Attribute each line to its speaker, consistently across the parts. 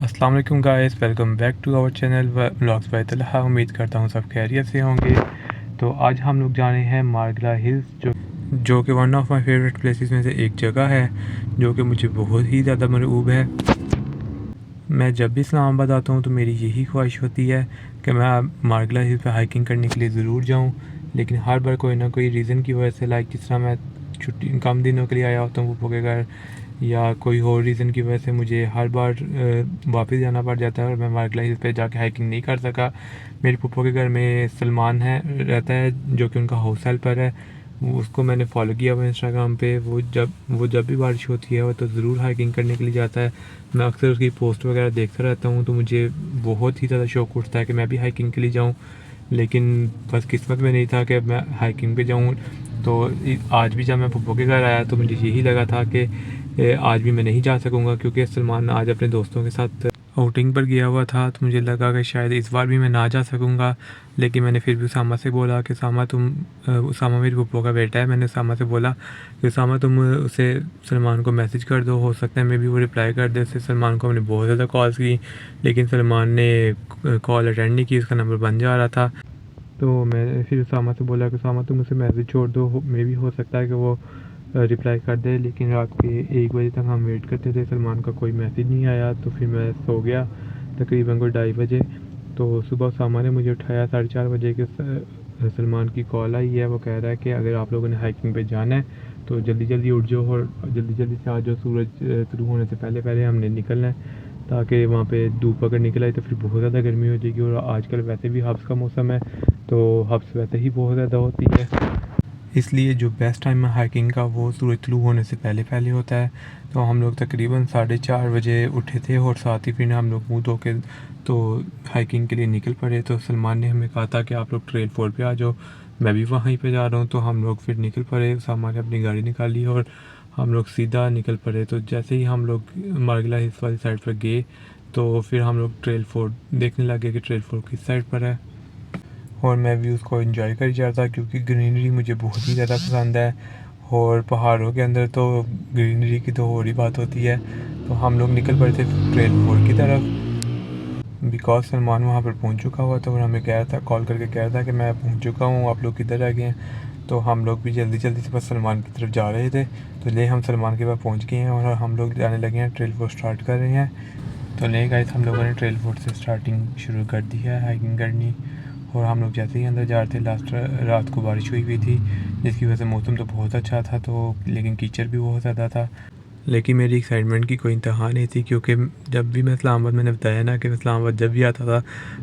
Speaker 1: अस्सलाम वालेकुम guys, welcome back to our channel vlogs by Talha. उम्मीद करता हूँ सब खैरियत से होंगे। तो आज हम लोग जा रहे हैं मारगला हिल्स, जो कि one of my favourite places में से एक जगह है, जो कि मुझे बहुत ही ज़्यादा मरऊब है। मैं जब भी इस्लामाबाद आता हूँ तो मेरी यही ख्वाहिश होती है कि मैं मारगला हिल्स पे हाइकिंग करने के लिए ज़रूर जाऊँ, लेकिन हर बार कोई ना कोई रीज़न की वजह से, लाइक जिस तरह मैं छुट्टी कम दिनों के लिए आया होता हूँ फूफो के घर, या कोई और रीज़न की वजह से मुझे हर बार वापस जाना पड़ जाता है और मैं मारगला हिल पे जाके हाइकिंग नहीं कर सका। मेरे फूफो के घर में सलमान है रहता है, जो कि उनका हाउस हेल्पर है। उसको मैंने फॉलो किया हुआ इंस्टाग्राम पे। वो जब भी बारिश होती है वो तो ज़रूर हाइकिंग करने के लिए जाता है। मैं अक्सर उसकी पोस्ट वगैरह देखता रहता हूँ, तो मुझे बहुत ही ज़्यादा शौक़ उठता है कि मैं भी हाइकिंग के लिए जाऊँ, लेकिन बस किस्मत में नहीं था कि मैं हाइकिंग पे जाऊँ। तो आज भी जब मैं फूफो के घर आया तो मुझे यही लगा था कि आज भी मैं नहीं जा सकूँगा, क्योंकि सलमान आज अपने दोस्तों के साथ आउटिंग पर गया हुआ था। तो मुझे लगा कि शायद इस बार भी मैं ना जा सकूँगा, लेकिन मैंने फिर भी उसामा से बोला कि उसामा उसामा मेरी फूफो का बेटा है। मैंने उसामा से बोला कि उसामा तुम उसे सलमान को मैसेज कर दो, हो सकता है मैं भी वो रिप्लाई कर दे। उससे सलमान को हमने बहुत ज़्यादा कॉल्स की, लेकिन सलमान ने कॉल अटेंड नहीं की, उसका नंबर बंद जा रहा था। तो मैं फिर उसामा से बोला कि उसामा तुम उसे मैसेज छोड़ दो, मे भी हो सकता है कि वो रिप्लाई कर दे। लेकिन रात के 1 बजे तक हम वेट करते थे, सलमान का कोई मैसेज नहीं आया। तो फिर मैं सो गया तकरीबन कोई 2:30 बजे। तो सुबह उसामा ने मुझे उठाया 4:30 बजे के सलमान की कॉल आई है। वो कह रहा है कि अगर आप लोगों ने हाइकिंग पे जाना है तो जल्दी जल्दी उठ जाओ और जल्दी जल्दी से आ जाओ, सूरज शुरू होने से पहले पहले हमने निकलना है, ताकि वहाँ पे धूप अगर निकल आई तो फिर बहुत ज़्यादा गर्मी हो जाएगी। और आजकल वैसे भी हब्स का मौसम है, तो हब्स वैसे ही बहुत ज़्यादा होती है, इसलिए जो बेस्ट टाइम है हाइकिंग का वो सूरज तुलू होने से पहले पहले होता है। तो हम लोग तकरीबन 4:30 बजे उठे थे और साथ ही फिर हम लोग मुँह धो के तो हाइकिंग के लिए निकल पड़े। तो सलमान ने हमें कहा था कि आप लोग ट्रेल 4 पे आ जाओ, मैं भी वहीं पे जा रहा हूँ। तो हम लोग फिर निकल पड़े, सामान ने अपनी गाड़ी निकाली और हम लोग सीधा निकल पड़े। तो जैसे ही हम लोग मारगला हिल्स वाली साइड पर गए तो फिर हम लोग ट्रेल 4 देखने लगे कि ट्रेल 4 किस साइड पर है, और मैं भी उसको एंजॉय कर जा रहा था, क्योंकि ग्रीनरी मुझे बहुत ही ज़्यादा पसंद है। और पहाड़ों के अंदर तो ग्रीनरी की तो और ही बात होती है। तो हम लोग निकल पड़े थे ट्रेल 4 की तरफ, बिकॉज सलमान वहाँ पर पहुँच चुका हुआ था और हमें कह रहा था, कॉल करके कह रहा था कि मैं पहुँच चुका हूँ, आप लोग किधर रह गए हैं। तो हम लोग भी जल्दी जल्दी से बस सलमान की तरफ जा रहे थे। तो ले हम सलमान के पास पहुँच गए हैं और हम लोग जाने लगे हैं, ट्रेल 4 स्टार्ट कर रहे हैं। तो ले गाइस, हम लोगों ने ट्रेल 4 से स्टार्टिंग शुरू कर दी है हाइकिंग करनी। और हम लोग जैसे ही अंदर जा रहे थे, लास्ट रात को बारिश हुई थी, जिसकी वजह से मौसम तो बहुत अच्छा था, तो लेकिन कीचड़ भी बहुत ज़्यादा था। लेकिन मेरी एक्साइटमेंट की कोई इंतहा नहीं थी, क्योंकि जब भी मैं इस्लामाबाद, मैंने बताया ना कि मैं इस्लामाबाद जब भी आता था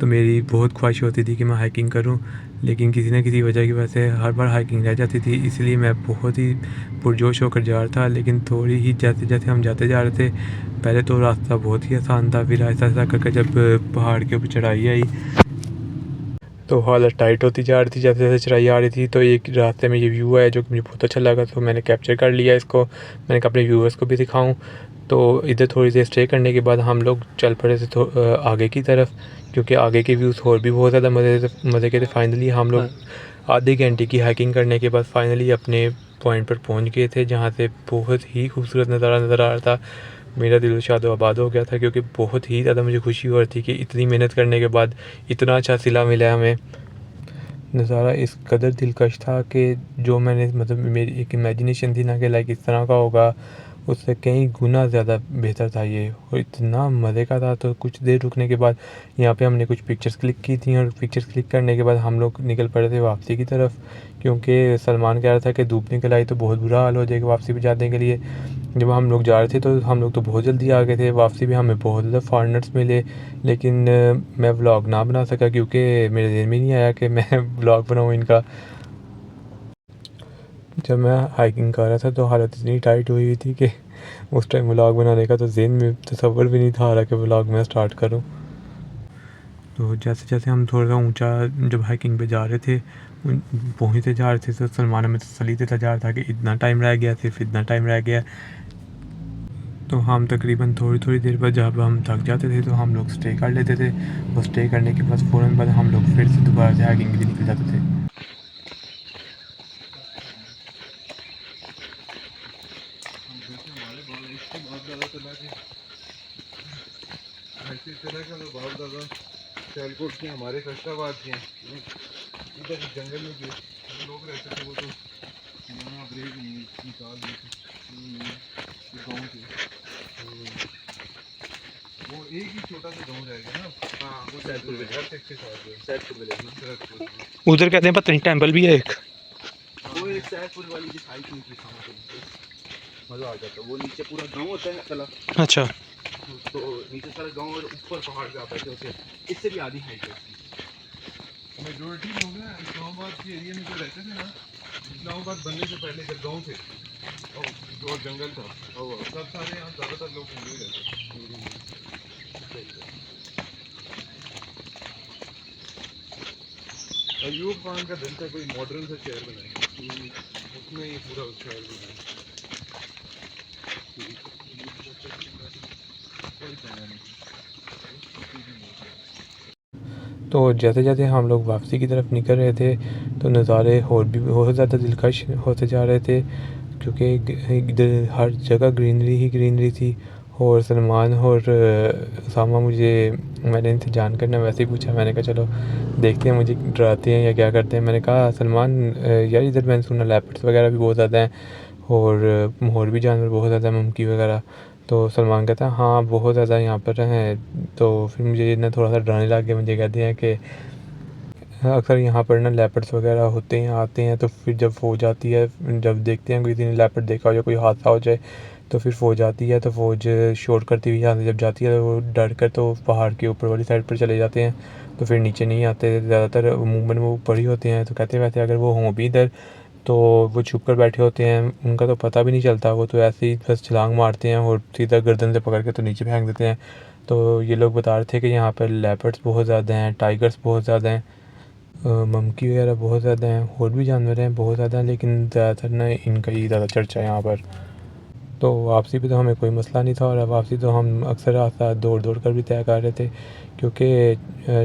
Speaker 1: तो मेरी बहुत ख्वाहिश होती थी कि मैं हाइकिंग करूं, लेकिन किसी न किसी वजह की वजह से हर बार हाइकिंग रह जाती थी। इसलिए मैं बहुत ही पुरजोश होकर जा रहा था। लेकिन थोड़ी ही जैसे जैसे हम जाते जा रहे थे, पहले तो रास्ता बहुत ही आसान था, फिर ऐसा ऐसा करके जब पहाड़ के ऊपर चढ़ाई आई तो हालत टाइट होती जा रही थी। जैसे जैसे चढ़ाई आ रही थी तो एक रास्ते में ये व्यू है जो कि मुझे बहुत अच्छा लगा, तो मैंने कैप्चर कर लिया इसको। मैंने कहा अपने व्यूअर्स को भी दिखाऊं। तो इधर थोड़ी देर स्टे करने के बाद हम लोग चल पड़े थे आगे की तरफ, क्योंकि आगे के व्यूज़ और भी बहुत ज़्यादा मज़े के थे। फाइनली हम लोग आधे घंटे की हाइकिंग करने के बाद फाइनली अपने पॉइंट पर पहुंच गए थे, जहां से बहुत ही खूबसूरत नज़ारा नज़र आ रहा था। मेरा दिल शादो आबाद हो गया था, क्योंकि बहुत ही ज़्यादा मुझे खुशी हो रही थी कि इतनी मेहनत करने के बाद इतना अच्छा सिला मिला है हमें। नज़ारा इस कदर दिलकश था कि जो मैंने, मतलब मेरी एक इमेजिनेशन थी ना कि लाइक इस तरह का होगा, उससे कई गुना ज़्यादा बेहतर था ये, और इतना मज़े का था। तो कुछ देर रुकने के बाद यहाँ पे हमने कुछ पिक्चर्स क्लिक की थी, और पिक्चर्स क्लिक करने के बाद हम लोग निकल पड़े थे वापसी की तरफ, क्योंकि सलमान कह रहा था कि धूप निकल आई तो बहुत बुरा हाल हो जाएगा वापसी पे जाने के लिए। जब हम लोग जा रहे थे तो हम लोग तो बहुत जल्दी आ गए थे, वापसी भी हमें बहुत ज़्यादा फॉरेनर्स मिले। लेकिन मैं व्लॉग ना बना सका, क्योंकि मेरे दिल में नहीं आया कि मैं व्लॉग बनाऊँ इनका। जब मैं हाइकिंग कर रहा था तो हालत इतनी टाइट हुई हुई थी कि उस टाइम व्लॉग बनाने का तो ज़हन में तसव्वुर भी नहीं था आ रहा कि व्लॉग मैं स्टार्ट करूँ। तो जैसे जैसे हम थोड़ा सा ऊंचा जब हाइकिंग पे जा रहे थे, पहुँचते जा रहे थे, तो सलमान हमें तसल्ली देता जा रहा था कि इतना टाइम रह गया, सिर्फ इतना टाइम रह गया। तो हम तकरीबन थोड़ी थोड़ी देर बाद जब हम थक जाते थे तो हम लोग स्टे कर लेते थे, और स्टे करने के बाद फ़ौरन बाद हम लोग फिर से दोबारा से हाइकिंग के लिए निकल जाते थे।
Speaker 2: ऐसे चला कि हम बाप दादा सियालकोट के हमारे फैसलाबाद के हैं, इधर जंगल में जो लोग रहते थे वो तो यहाँ ब्रेक निकाल देते गाँव के। वो एक ही छोटा सा गाँव रहेगा ना। हाँ वो सैदपुर विलेज ना।
Speaker 1: उधर कहते हैं पत्नी टेम्पल भी है एक।
Speaker 2: वो एक सैदपुर वाली की हाइट नीचे मज़ा आ जाता है। वो नीचे पूरा गांव होता है तला।
Speaker 1: अच्छा।
Speaker 2: तो नीचे सारा गांव और ऊपर पहाड़ पे आप बैठे होते हैं, इससे भी आधी हाइट है उसकी। मेजोरिटी लोग हैं इस्लामाबाद के एरिया में जो रहते थे ना, इस्लामाबाद बनने से पहले जब गाँव थे और जंगल था और सब सारे यहाँ ज़्यादातर लोग हिंदू ही रहते थे। अयूब खान का दिल था कोई मॉडर्न सा शहर बनाए, उसमें ही पूरा शहर बनाया।
Speaker 1: तो जैसे जैसे हम लोग वापसी की तरफ निकल रहे थे तो नज़ारे और भी बहुत ज़्यादा दिलकश होते जा रहे थे, क्योंकि इधर हर जगह ग्रीनरी ही ग्रीनरी थी। और सलमान और उसामा मैंने इनसे जान करना वैसे ही पूछा। मैंने कहा चलो देखते हैं मुझे डराते हैं या क्या करते हैं। मैंने कहा सलमान यार इधर मैंने सुना लेपर्ड्स वगैरह भी बहुत ज़्यादा हैं और भी जानवर बहुत ज़्यादा मंकी वगैरह। तो सलमान कहता है हाँ बहुत ज़्यादा यहाँ पर हैं। तो फिर मुझे ना थोड़ा सा डराने लग गया। मुझे कहते हैं कि अक्सर यहाँ पर ना लेपर्ड्स वगैरह होते हैं आते हैं, तो फिर जब फ़ौज आती है, जब देखते हैं किसी ने लेपर्ड देखा हो या कोई हादसा हो जाए तो फिर फ़ौज आती है, तो फ़ौज शोर करती हुई यहाँ से जब जाती है तो वो डर कर तो पहाड़ के ऊपर वाली साइड पर चले जाते हैं, तो फिर नीचे नहीं आते। ज़्यादातर अमूमन वो ऊपर ही होते हैं। तो कहते हैं वैसे अगर वो हों भी इधर तो वो छुप कर बैठे होते हैं, उनका तो पता भी नहीं चलता। वो तो ऐसे ही बस छलांग मारते हैं और सीधा गर्दन से पकड़ के तो नीचे फेंक देते हैं। तो ये लोग बता रहे थे कि यहाँ पर लेपर्ड्स बहुत ज़्यादा हैं, टाइगर्स बहुत ज़्यादा हैं, मंकी वगैरह बहुत ज़्यादा हैं, और भी जानवर हैं बहुत ज़्यादा, लेकिन ज़्यादातर ना इनका ही ज़्यादा चर्चा है यहाँ पर। तो वापसी पे तो हमें कोई मसला नहीं था, और वापसी तो हम अक्सर रास्ता दौड़ दौड़ कर भी तय कर रहे थे, क्योंकि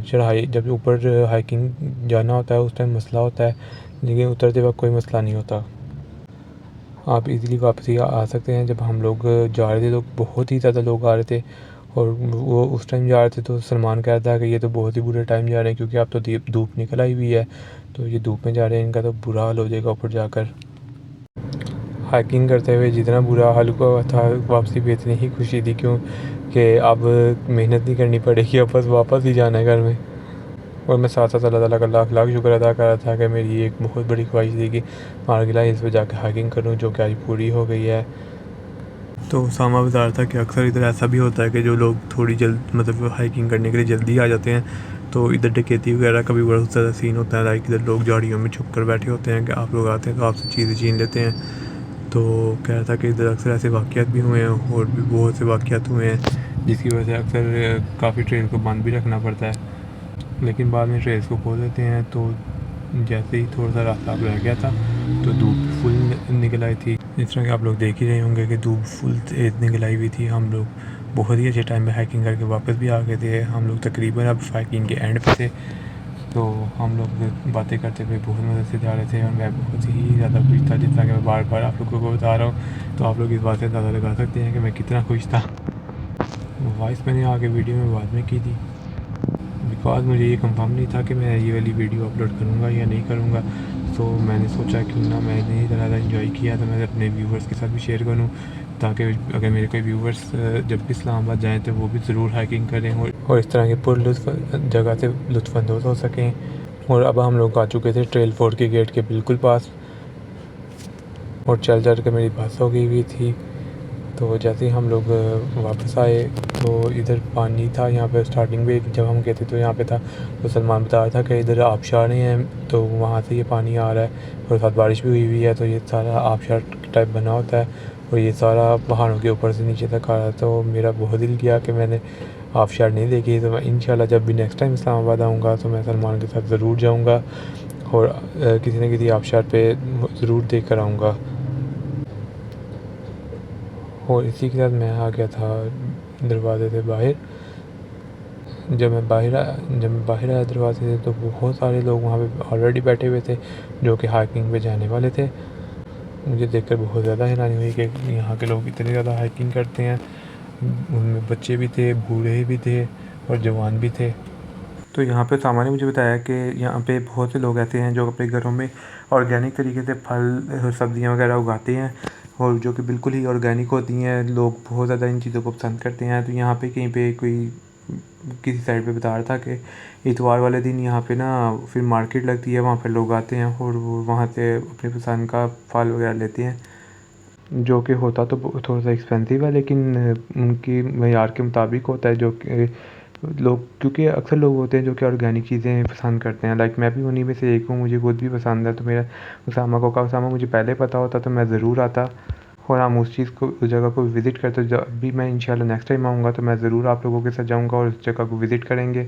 Speaker 1: चढ़ाई जब ऊपर हाइकिंग जाना होता है उस टाइम मसला होता है, लेकिन उतरते वक्त कोई मसला नहीं होता। आप इजीली वापसी आ सकते हैं। जब हम लोग जा रहे थे तो बहुत ही ज़्यादा लोग आ रहे थे, और वो उस टाइम जा रहे थे तो सलमान कहता है कि ये तो बहुत ही बुरे टाइम जा रहे हैं, क्योंकि अब तो धूप निकल आई हुई है, तो ये धूप में जा रहे हैं, इनका तो बुरा हाल हो जाएगा ऊपर जाकर। हाइकिंग करते हुए जितना बुरा हाल हुआ था, वापसी भी इतनी ही खुशी थी, क्योंकि अब मेहनत नहीं करनी पड़ेगी, अब बस वापस ही जाना है घर में। और मैं साथ साथ अल्लाह ताला का लाख लाख शुक्र अदा कर रहा था कि मेरी एक बहुत बड़ी ख्वाहिश थी कि मार्गिला हिल्स पे जाकर हाइकिंग करूं, जो कि आज पूरी हो गई है। तो उसामा बता रहा था कि अक्सर इधर ऐसा भी होता है कि जो लोग थोड़ी जल्द मतलब हाइकिंग करने के लिए जल्दी आ जाते हैं, तो इधर डकैती वगैरह का भी बड़ा ज़्यादा सीन होता है। लाइक इधर लोग झाड़ियों में छुप कर बैठे होते हैं कि आप लोग आते हैं तो आपसे चीज़ें छीन लेते हैं। तो कह रहा था कि इधर अक्सर ऐसे वाक़यात भी हुए हैं, और भी बहुत से वाक़यात हुए हैं, जिसकी वजह से अक्सर काफ़ी ट्रेन को बंद भी रखना पड़ता है, लेकिन बाद में ट्रेस को खोल देते हैं। तो जैसे ही थोड़ा सा रास्ता अब रह गया था तो धूप फुल निकल आई थी। इस तरह के आप लोग देख ही रहे होंगे कि धूप फुल तेज़ निकल आई हुई थी। हम लोग बहुत ही अच्छे टाइम में हाइकिंग करके वापस भी आ गए थे। हम लोग तकरीबन अब हाइकिंग के एंड पे थे, तो हम लोग बातें करते हुए बहुत मज़े से जा रहे थे, और मैं बहुत ही ज़्यादा खुश था। जिस तरह कि मैं बार बार आप लोगों को बता रहा हूँ, तो आप लोग इस बात से अंदाज़ा लगा सकते हैं कि मैं कितना खुश था। वॉइस मैंने आगे वीडियो में बाद में की थी, बिकॉज़ मुझे ये कंफर्म नहीं था कि मैं ये वाली वीडियो अपलोड करूँगा या नहीं करूँगा। तो मैंने सोचा क्यों ना मैंने इतना ज़्यादा इन्जॉय किया तो मैं अपने व्यूवर्स के साथ भी शेयर करूँ, ताकि अगर मेरे कोई व्यूवर्स जब भी इस्लामाबाद जाएँ तो वो भी ज़रूर हाइकिंग करें और इस तरह के पुरलुत्फ़ जगह से लुत्फ़अंदोज़ हो सकें। और अब हम लोग आ चुके थे ट्रेल 4 के गेट के बिल्कुल पास, और चल चल कर मेरी बस हो गई हुई थी। तो जैसे ही हम लोग वापस आए तो इधर पानी था यहाँ पे। स्टार्टिंग में जब हम गए थे तो यहाँ पे था, तो सलमान बता रहा था कि इधर आबशार हैं, तो वहाँ से ये पानी आ रहा है, और साथ बारिश भी हुई हुई है, तो ये सारा आबशार टाइप बना होता है, और ये सारा पहाड़ों के ऊपर से नीचे तक आ रहा है। तो मेरा बहुत दिल किया कि मैंने आबशार नहीं देखी, तो मैं इंशाल्लाह जब भी नेक्स्ट टाइम इस्लामाबाद आऊँगा तो मैं सलमान के साथ ज़रूर जाऊँगा, और किसी न किसी आबशार पर ज़रूर देख कर आऊँगा। और इसी के साथ मैं आ गया था दरवाजे से बाहर। जब मैं बाहर आया दरवाजे से, तो बहुत सारे लोग वहाँ पे ऑलरेडी बैठे हुए थे जो कि हाइकिंग पे जाने वाले थे। मुझे देखकर बहुत ज़्यादा हैरानी हुई कि यहाँ के लोग इतने ज़्यादा हाइकिंग करते हैं। उनमें बच्चे भी थे, बूढ़े भी थे और जवान भी थे। तो यहाँ पे सामा ने मुझे बताया कि यहाँ पे बहुत से लोग ऐसे हैं जो अपने घरों में ऑर्गेनिक तरीके से फल सब्जियाँ वगैरह उगाते हैं और जो कि बिल्कुल ही ऑर्गेनिक होती हैं। लोग बहुत ज़्यादा इन चीज़ों को पसंद करते हैं। तो यहाँ पे कहीं पे कोई किसी साइड पे बता रहा था कि इतवार वाले दिन यहाँ पे ना फिर मार्केट लगती है, वहाँ पे लोग आते हैं और वो वहाँ से अपनी पसंद का फल वगैरह लेते हैं, जो कि होता तो थोड़ा सा एक्सपेंसिव है लेकिन उनकी मयार के मुताबिक होता है। जो कि लोग, क्योंकि अक्सर लोग होते हैं जो कि ऑर्गेनिक चीज़ें पसंद करते हैं। लाइक मैं भी उन्हीं में से एक हूँ, मुझे खुद भी पसंद है। तो मेरा उसामा को कहा, उसामा मुझे पहले पता होता तो मैं ज़रूर आता और हम उस चीज़ को, उस जगह को विज़िट करते। जब भी मैं इंशाल्लाह नेक्स्ट टाइम आऊँगा तो मैं ज़रूर आप लोगों के साथ जाऊँगा और उस जगह को विज़िट करेंगे।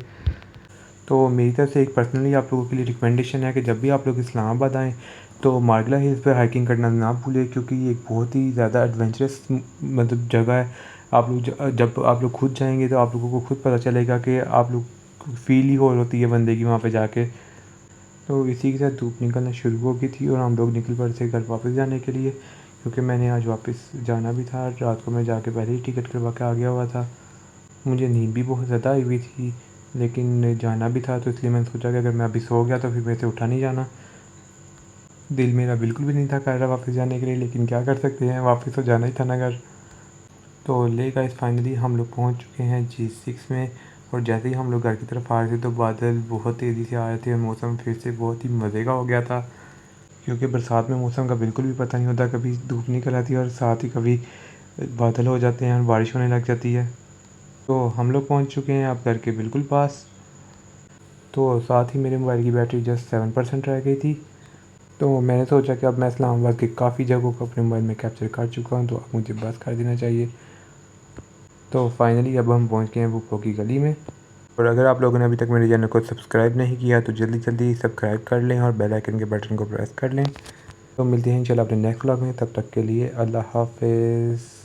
Speaker 1: तो मेरी तरफ से एक पर्सनली आप लोगों के लिए रिकमेंडेशन है कि जब भी आप लोग इस्लामाबाद आएँ तो मार्गला हिल्स पर हाइकिंग करना ना भूलें, क्योंकि ये एक बहुत ही ज़्यादा एडवेंचरस मतलब जगह है। आप लोग जब आप लोग खुद जाएंगे तो आप लोगों को खुद पता चलेगा कि आप लोग फील ही हो होती है बंदे की वहाँ पे जाके। तो इसी के साथ धूप निकलना शुरू हो गई थी और हम लोग निकल पड़े थे घर वापस जाने के लिए, क्योंकि मैंने आज वापस जाना भी था। रात को मैं जाके पहले ही टिकट करवा के आ गया हुआ था। मुझे नींद भी बहुत ज़्यादा आई हुई थी लेकिन जाना भी था, तो इसलिए मैंने सोचा कि अगर मैं अभी सो गया तो फिर मेरे से उठा नहीं जाना। दिल मेरा बिल्कुल भी नहीं था कर रहा वापस जाने के लिए, लेकिन क्या कर सकते हैं, वापस तो जाना ही था ना घर। तो ले गाइस फाइनली हम लोग पहुंच चुके हैं G6 में। और जैसे ही हम लोग घर की तरफ आ रहे थे तो बादल बहुत तेज़ी से आ रहे थे और मौसम फिर से बहुत ही मज़े का हो गया था, क्योंकि बरसात में मौसम का बिल्कुल भी पता नहीं होता, कभी धूप निकल आती है और साथ ही कभी बादल हो जाते हैं और बारिश होने लग जाती है। तो हम लोग पहुंच चुके हैं अब घर के बिल्कुल पास। तो साथ ही मेरे मोबाइल की बैटरी जस्ट 7% रह गई थी। तो मैंने सोचा कि अब मैं इस्लामाबाद के काफ़ी जगहों को अपने मोबाइल में कैप्चर कर चुका हूँ, तो अब मुझे बस कर देना चाहिए। तो फाइनली अब हम पहुँच गए हैं बुप्पो की गली में। और अगर आप लोगों ने अभी तक मेरे चैनल को सब्सक्राइब नहीं किया तो जल्दी जल्दी सब्सक्राइब कर लें और बेल आइकन के बटन को प्रेस कर लें। तो मिलते हैं इंशाल्लाह अपने नेक्स्ट व्लॉग में, तब तक के लिए अल्लाह हाफ़िज़।